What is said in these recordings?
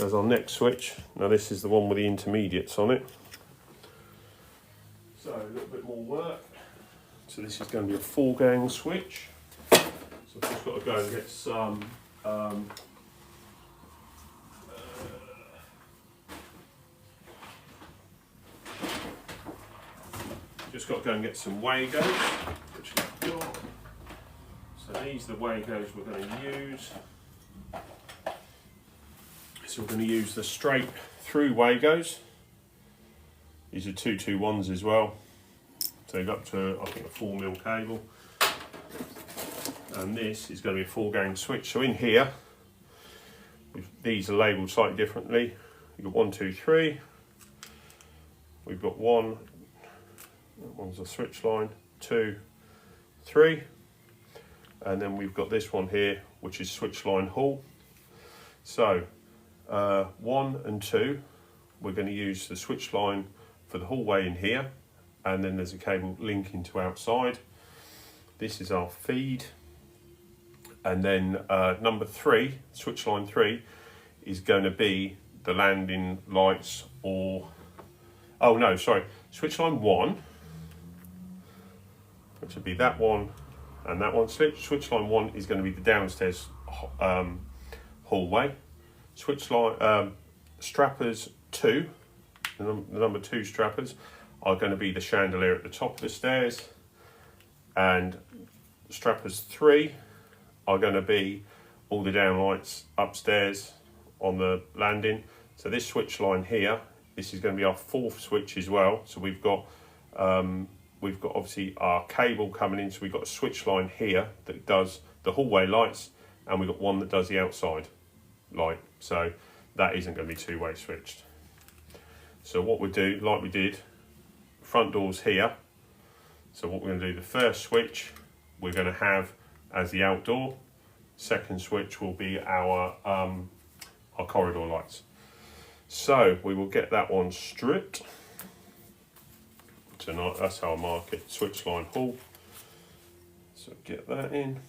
as our next switch. Now this is the one with the intermediates on it. So a little bit more work. So this is going to be a 4-gang switch. So I've just got to go and get some wagos, which I've got. So these are the wagos we're going to use. So we're going to use the straight through wagos. These are 221s as well. So you've up to, I think, a 4mm cable. And this is going to be a 4-gang switch. So in here, these are labelled slightly differently. You've got 1, 2, 3. We've got 1. That one's a switch line. 2, 3. And then we've got this one here, which is switch line hull. So 1 and 2, we're going to use the switch line for the hallway in here, and then there's a cable linking to outside. This is our feed, and then number 3, switch line 3, is going to be the landing lights, or switch line 1, which would be that one and that one. Switch line 1 is going to be the downstairs hallway. Switch line strappers 2, the number 2 strappers, are going to be the chandelier at the top of the stairs, and strappers 3 are going to be all the downlights upstairs on the landing. So this switch line here, this is going to be our 4th switch as well. So we've got obviously our cable coming in, so we've got a switch line here that does the hallway lights, and we've got one that does the outside light. So that isn't going to be 2-way switched. So what we do, like we did, front doors here. So what we're going to do, the first switch we're going to have as the outdoor. Second switch will be our corridor lights. So we will get that one stripped. Tonight, that's how I mark it, switch line hull. So get that in.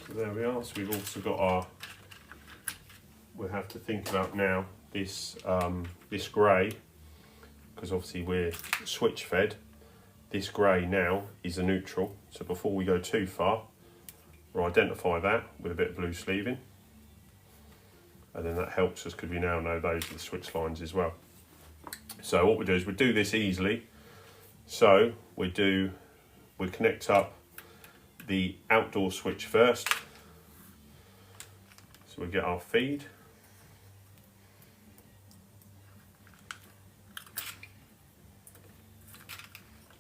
So there we are. So we've also got we'll have to think about now this this grey, because obviously we're switch fed. This grey now is a neutral, so before we go too far, we'll identify that with a bit of blue sleeving, and then that helps us because we now know those are the switch lines as well. So what we do is we do this easily. So we connect up the outdoor switch first. So we get our feed.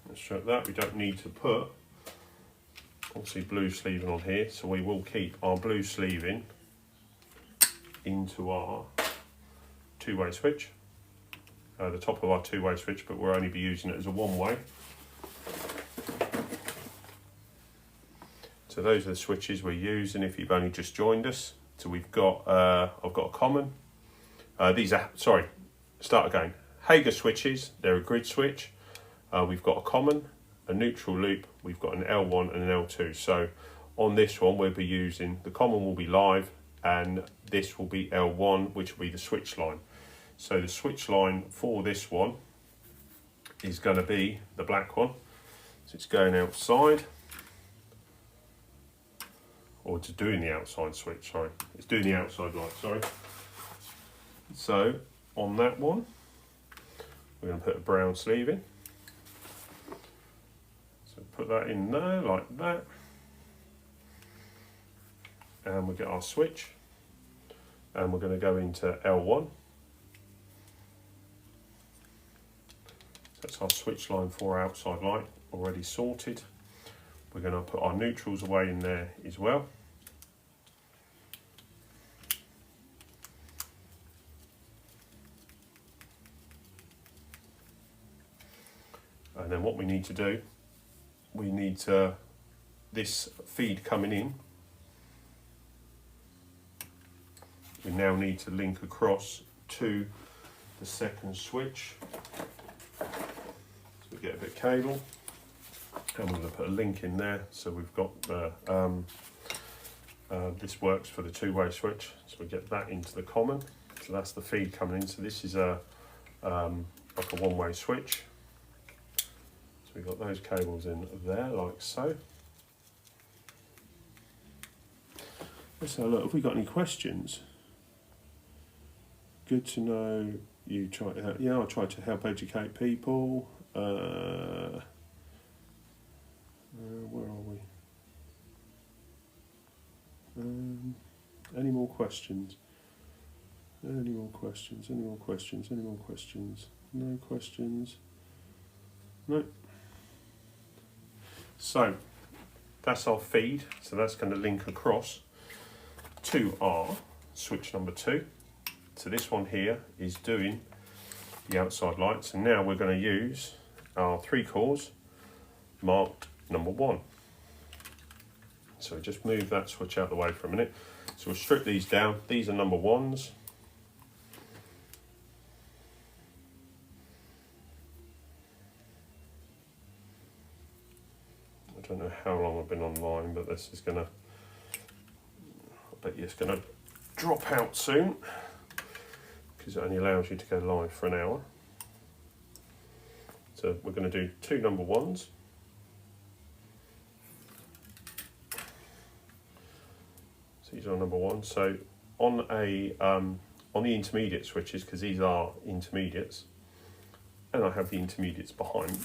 Let's that. We don't need to put obviously blue sleeving on here, so we will keep our blue sleeving into our 2-way switch, the top of our 2-way switch, but we'll only be using it as a 1-way. So those are the switches we're using if you've only just joined us. So we've got I've got a common, these are, start again, Hager switches, they're a grid switch. We've got a common, a neutral loop, we've got an L1 and an L2. So on this one we'll be using, the common will be live, and this will be L1, which will be the switch line. So the switch line for this one is going to be the black one. So it's going outside, or it's doing the outside switch, sorry. It's doing the outside light, sorry. So on that one, we're going to put a brown sleeve in. Put that in there like that, and we'll get our switch, and we're going to go into L1. So that's our switch line for our outside light already sorted. We're going to put our neutrals away in there as well. And then what we need to do, we need this feed coming in, we now need to link across to the second switch. So we get a bit of cable, and we're going to put a link in there. So we've got the this works for the two-way switch. So we get that into the common. So that's the feed coming in. So this is a like a one-way switch. So we've got those cables in there, like so. Let's have a look. Have we got any questions? Good to know you try to help. Yeah, I try to help educate people. Where are we? Any more questions? Any more questions? Any more questions? Any more questions? No questions? No. So that's our feed. So that's going to link across to our switch number 2. So this one here is doing the outside lights, and now we're going to use our 3 cores marked number 1. So just move that switch out of the way for a minute. So we'll strip these down. These are number 1s. I don't know how long I've been online, but this is gonna, I bet you it's gonna drop out soon, because it only allows you to go live for an hour. So we're going to do 2 number 1s. So these are number 1. So on a on the intermediate switches, because these are intermediates, and I have the intermediates behind.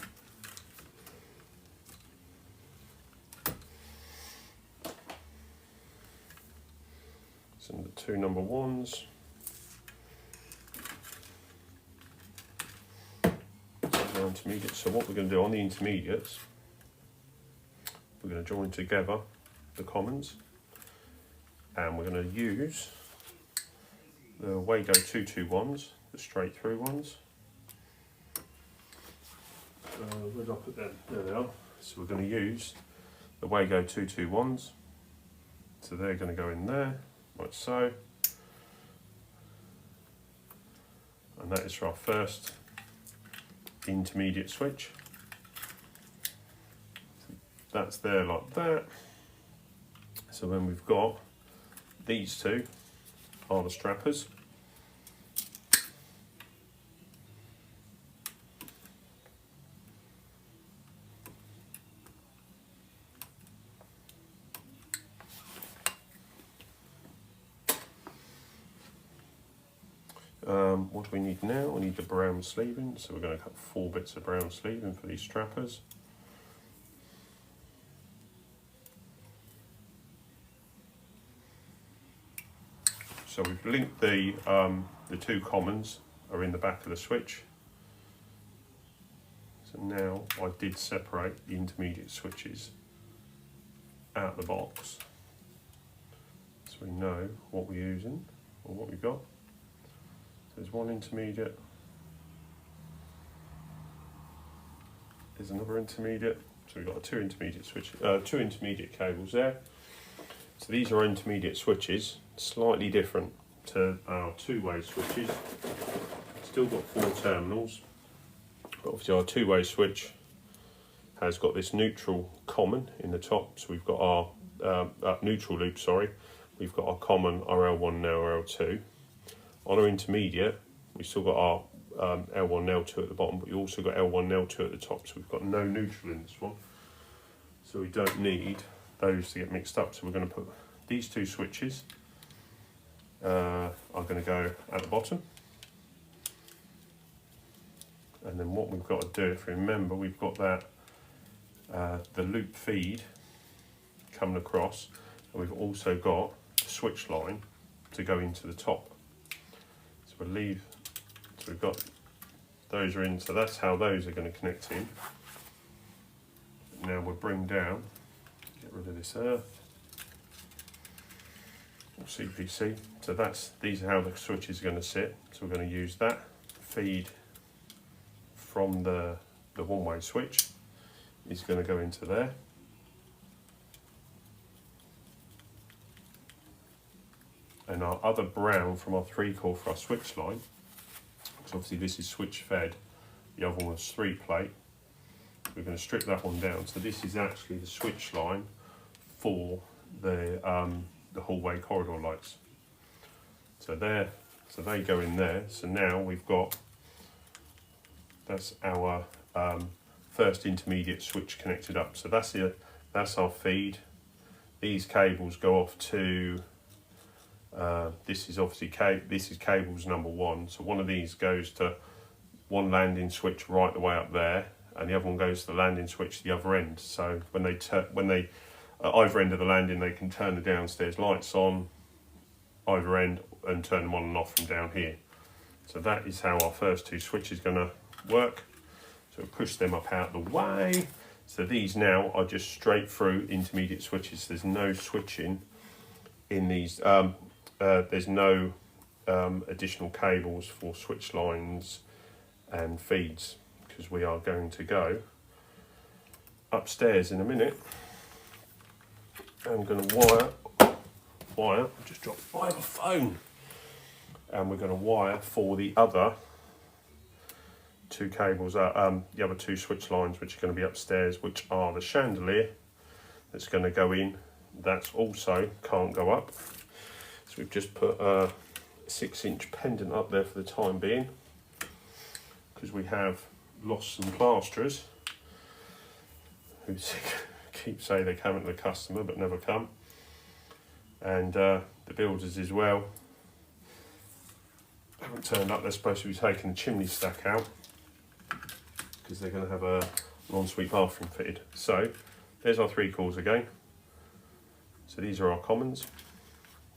So the 2 number 1s. Intermediate. So what we're going to do on the intermediates, we're going to join together the commons, and we're going to use the wago 221s, the straight through ones. Where did I put them? There they are. So we're going to use the wago 221s. So they're going to go in there, like so. And that is for our first intermediate switch. That's there like that. So then we've got these 2 are the strappers. What do we need now? We need the brown sleeving, so we're going to cut 4 bits of brown sleeving for these strappers. So we've linked the 2 commons are in the back of the switch. So now I did separate the intermediate switches out of the box, so we know what we're using or what we've got. There's 1 intermediate, there's another intermediate, so we've got 2 intermediate switches, 2 intermediate cables there. So these are intermediate switches, slightly different to our 2-way switches. Still got 4 terminals, but obviously our 2-way switch has got this neutral common in the top. So we've got our neutral loop, sorry. We've got our common, our L1 and our L2. On our intermediate, we've still got our L1 and L2 at the bottom, but we also got L1 and L2 at the top, so we've got no neutral in this one. So we don't need those to get mixed up. So we're going to put these 2 switches are going to go at the bottom. And then what we've got to do, if you remember, we've got that the loop feed coming across, and we've also got the switch line to go into the top. So we've got those are in, so that's how those are going to connect in. Now we'll bring down, get rid of this earth, or CPC. So these are how the switches are going to sit. So we're going to use that feed from the one-way switch is going to go into there. And our other brown from our 3-core for our switch line, because obviously this is switch fed, the other one was 3-plate. We're going to strip that one down. So this is actually the switch line for the hallway corridor lights. So they go in there. So now we've got, that's our first intermediate switch connected up. So that's our feed. These cables go off to, this is obviously this is cables number 1. So one of these goes to one landing switch right the way up there, and the other one goes to the landing switch the other end. So when they at either end of the landing, they can turn the downstairs lights on either end and turn them on and off from down here. So that is how our first 2 switches going to work. So we'll push them up out of the way. So these now are just straight through intermediate switches. There's no switching in these. There's no additional cables for switch lines and feeds, because we are going to go upstairs in a minute. I'm going to wire, I just dropped my phone, and we're going to wire for the other 2 cables, the other 2 switch lines, which are going to be upstairs, which are the chandelier that's going to go in. That's also can't go up. So we've just put a 6-inch pendant up there for the time being, because we have lost some plasterers who keep saying they're coming to the customer but never come, and the builders as well haven't turned up. They're supposed to be taking the chimney stack out because they're going to have a ensuite bathroom fitted. So there's our 3 cores again. So these are our commons,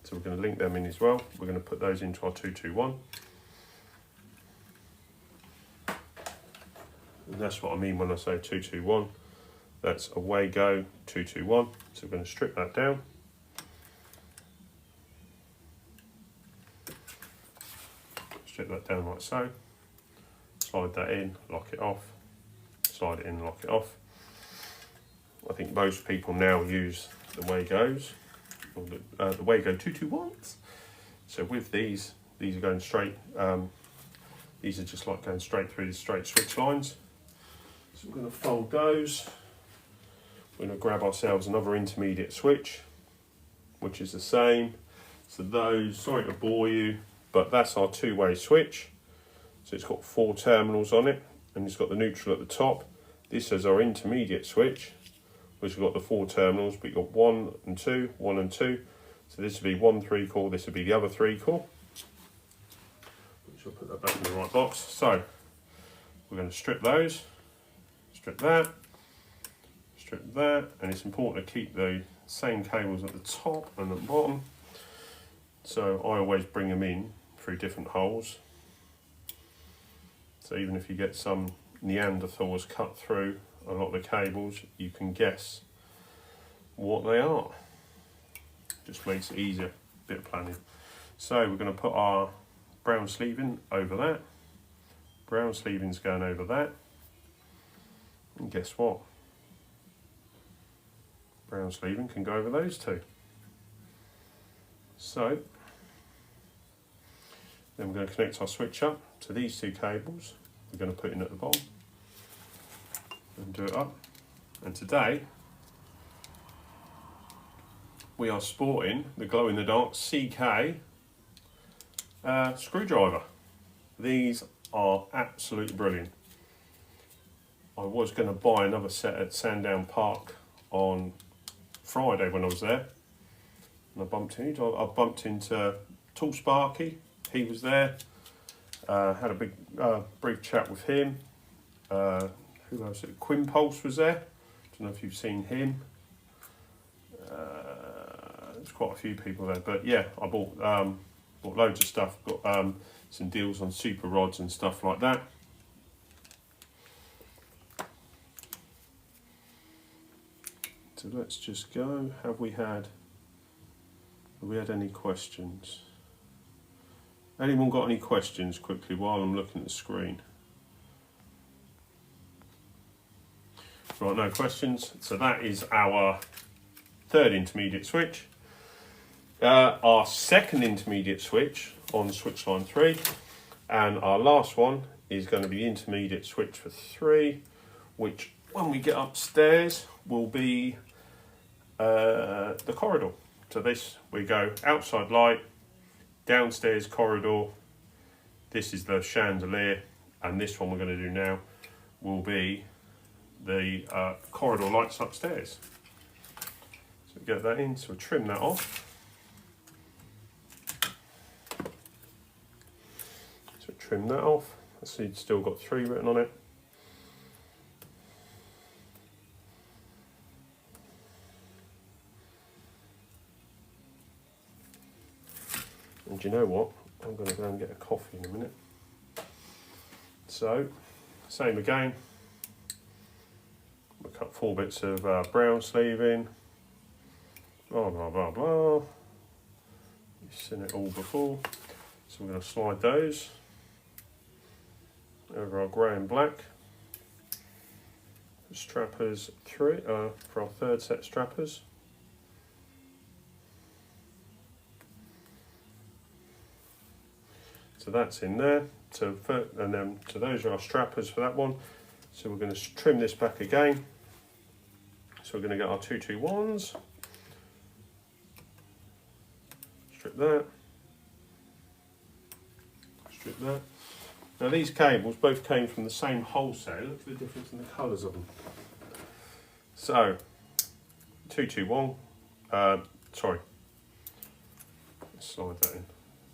so we're going to link them in as well. We're going to put those into our 221, and that's what I mean when I say 221. That's a wago 221. So we're going to strip that down. Strip that down like so. Slide that in, lock it off. Slide it in, lock it off. I think most people now use the wagos, or the wago 221s. So with these are going straight. These are just like going straight through the straight switch lines. So we're going to fold those. We're going to grab ourselves another intermediate switch, which is the same. So those, sorry to bore you, but that's our 2-way switch. So it's got 4 terminals on it, and it's got the neutral at the top. This is our intermediate switch, which has got the 4 terminals, but you've got 1 and 2, 1 and 2. So this would be 1 3-core, this would be the other 3-core. Which I'll put that back in the right box. So we're going to strip those, strip that, and it's important to keep the same cables at the top and at the bottom. So I always bring them in through different holes. So even if you get some Neanderthals cut through a lot of the cables, you can guess what they are. Just makes it easier, bit of planning. So we're going to put our brown sleeving over that. Brown sleeving's going over that. And guess what? Brown sleeving can go over those 2. So then we're going to connect our switch up to these 2 cables. We're going to put in at the bottom and do it up. And today we are sporting the glow-in-the-dark CK screwdriver. These are absolutely brilliant. I was going to buy another set at Sandown Park on Friday when I was there, and I bumped into Tall Sparky. He was there. Had a big brief chat with him. Who else? Quimpulse was there. Don't know if you've seen him. There's quite a few people there, but yeah, I bought loads of stuff. Got some deals on super rods and stuff like that. So let's just go. Have we had any questions? Anyone got any questions quickly while I'm looking at the screen? Right, no questions. So that is our 3rd intermediate switch. Our 2nd intermediate switch on switch line 3 And our last one is going to be the intermediate switch for 3, which when we get upstairs will be the corridor. So this, we go outside light, downstairs corridor, this is the chandelier, and this one we're going to do now will be the corridor lights upstairs. So we get that in, so we'll trim that off. So trim that off. I see it's still got 3 written on it. And do you know what? I'm going to go and get a coffee in a minute. So, same again. We'll cut 4 bits of brown sleeving. Blah, blah, blah, blah. You've seen it all before. So we're going to slide those over our grey and black. Strappers 3, for our 3rd set strappers. So that's in there. So those are our strappers for that one. So we're going to trim this back again. So we're going to get our 221s. Strip that. Strip that. Now these cables both came from the same wholesale. Look at the difference in the colours of them. So 221. Sorry. Let's slide that in.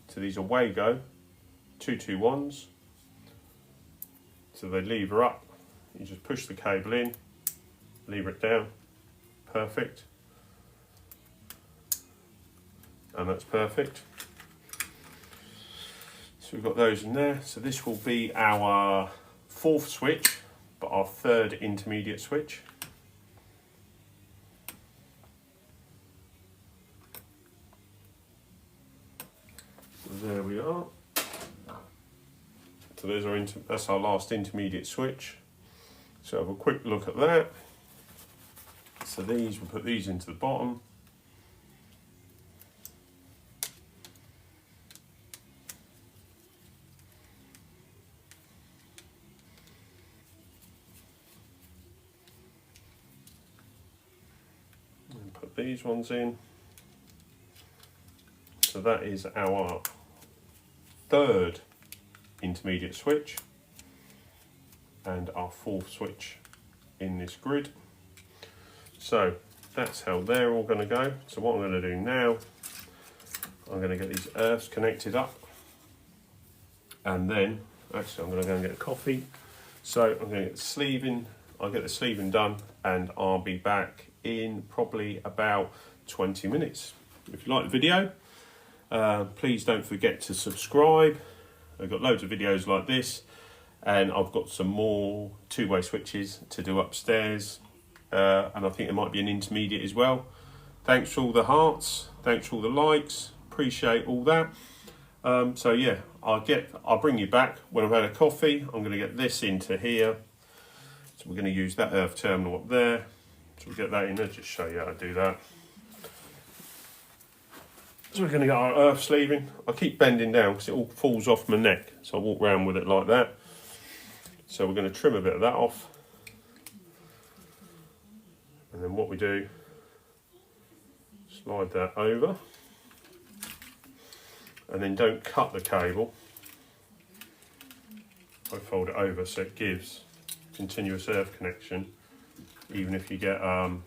So these are Wago 221s. So they lever up. You just push the cable in, lever it down. Perfect. And that's perfect. So we've got those in there. So this will be our 4th switch, but our 3rd intermediate switch. So there we are. So that's our last intermediate switch. So have a quick look at that. So these, we'll put these into the bottom. And put these ones in. So that is our 3rd intermediate switch and our 4th switch in this grid. So that's how they're all going to go. So what I'm going to do now, I'm going to get these earths connected up, and then actually I'm going to go and get a coffee. So I'm going to get the sleeving, I'll get the sleeving done, and I'll be back in probably about 20 minutes. If you like the video, please don't forget to subscribe. I've got loads of videos like this, and I've got some more 2-way switches to do upstairs, and I think there might be an intermediate as well. Thanks for all the hearts, thanks for all the likes, appreciate all that. So yeah, I'll bring you back when I've had a coffee. I'm going to get this into here, so we're going to use that earth terminal up there. So we'll get that in there, just show you how to do that. So we're going to get our earth sleeving. I keep bending down because it all falls off my neck, so I walk around with it like that. So we're going to trim a bit of that off. And then what we do, slide that over. And then don't cut the cable. I fold it over so it gives continuous earth connection, even if you get one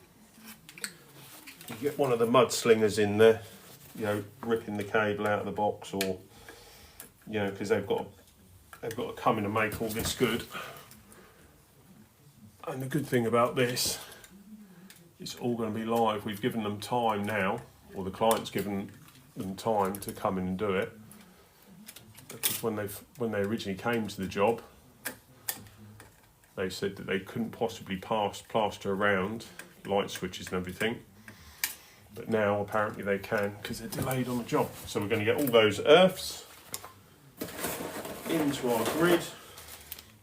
of the mudslingers in there, you know, ripping the cable out of the box, or you know, because they've got to come in and make all this good. And the good thing about this, it's all going to be live. We've given them time now, or the client's given them time to come in and do it, because when they originally came to the job, they said that they couldn't possibly plaster around light switches and everything. But now apparently they can, because they're delayed on the job. So we're going to get all those earths into our grid.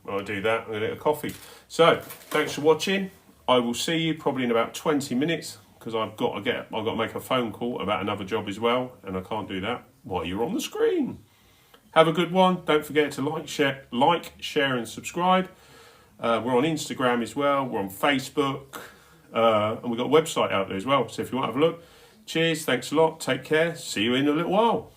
While I do that, I'm going to get a coffee. So thanks for watching. I will see you probably in about 20 minutes, because I've got to make a phone call about another job as well, and I can't do that while you're on the screen. Have a good one. Don't forget to like, share and subscribe. We're on Instagram as well. We're on Facebook. And we've got a website out there as well. So if you want to have a look. Cheers. Thanks a lot. Take care. See you in a little while.